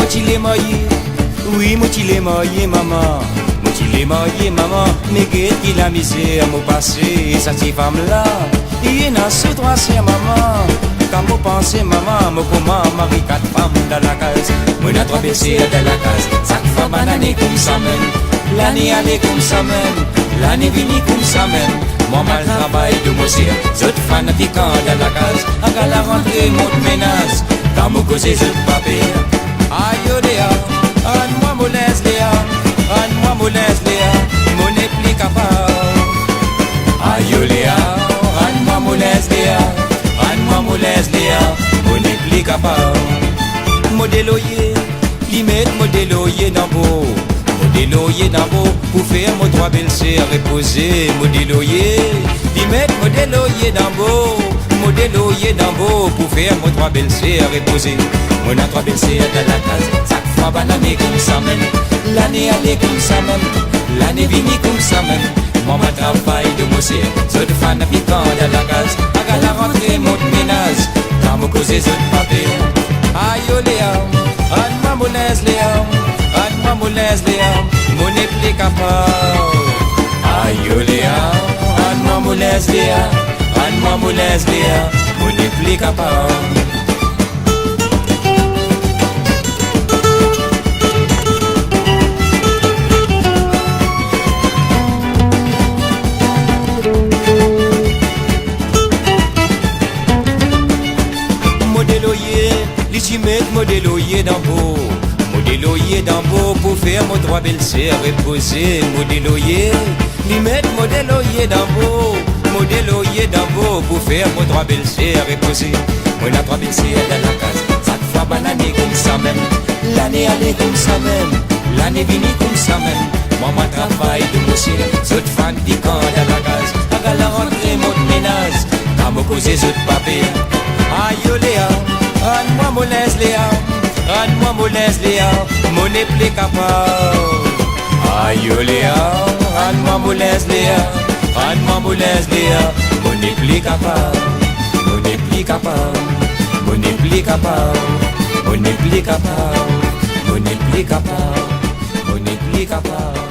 Motilé maillé, oui, motilé maillé, maman. Motilé maillé, maman. Mais qu'est-ce la misère, mon passé, ça t'y femme-là. Il n'a sous trois, c'est maman. Quand vous pensez, maman, moi, comment, marie, quatre femmes dans la case. Moi, n'a trois baissé dans la case. Chaque fois, banane comme ça même. L'année allait comme ça même. L'année venue comme ça même. Moi, mal travail de monsieur. Zot fanatiquant dans la case. À la rentrée, mon menace. Dans mon cause, je papier. Aïe, Léa, Anne-moi, mon laisse, Léa. Anne-moi, mon laisse, Léa. Mon n'est plus capable. Aïe, Léa, Anne-moi, mon laisse, Léa. Anne-moi, mon laisse, Léa. Mon n'est plus capable. Modéloyer, limite, modéloyer dans beau. Modéloyer dans beau. Pour faire mon trois belles sœurs reposer. Modéloyer, limite, modéloyer dans beau. Modéloyer dans beau. Pour faire mon trois belles sœurs reposer. Mon a trois belles sœurs dans la case. Chaque fois, banane comme ça même. L'année allait comme ça même. L'année venue comme ça même. Moi, ma travail de monsieur. Zot fan piquant dans la case. À la rentrée, mon ménage. Quand vous causez, zot papier. Aïe, Léa, Anne-moi, mon laisse, Léa. Anne-moi, mon laisse, Léa. Mon n'est plus capable. Aïe, Léa, Anne-moi, mon laisse, Léa. Anne-moi, mon laisse, Léa. Mon n'est plus capable. Modéloyer dans beau, modéloyer dans beau pour faire mon trois belles sœurs reposer. Modéloyer, limite modéloyer dans beau, modéloyer dans beau pour faire mon trois belles sœurs reposer. Moi la trois belles sœurs dans la case, chaque fois banane comme ça même. L'année allait comme ça même, l'année venue comme ça même. Moi mon travail de monsieur, zot fan piquant dans la case. À la rentrée mon ménage, à me causer zot papier. Aïe Léa, Anne-moi, mon laisse, Léa. Anne-moi, mon laisse, Léa. Mon n'est plus capable. Aïe, Léa. Anne-moi, mon laisse, Léa. Anne-moi, mon laisse, Léa. Mon n'est plus capable. Mon n'est plus capable. Mon n'est plus capable. Mon n'est plus capable. Mon n'est plus capable. Mon n'est plus capable.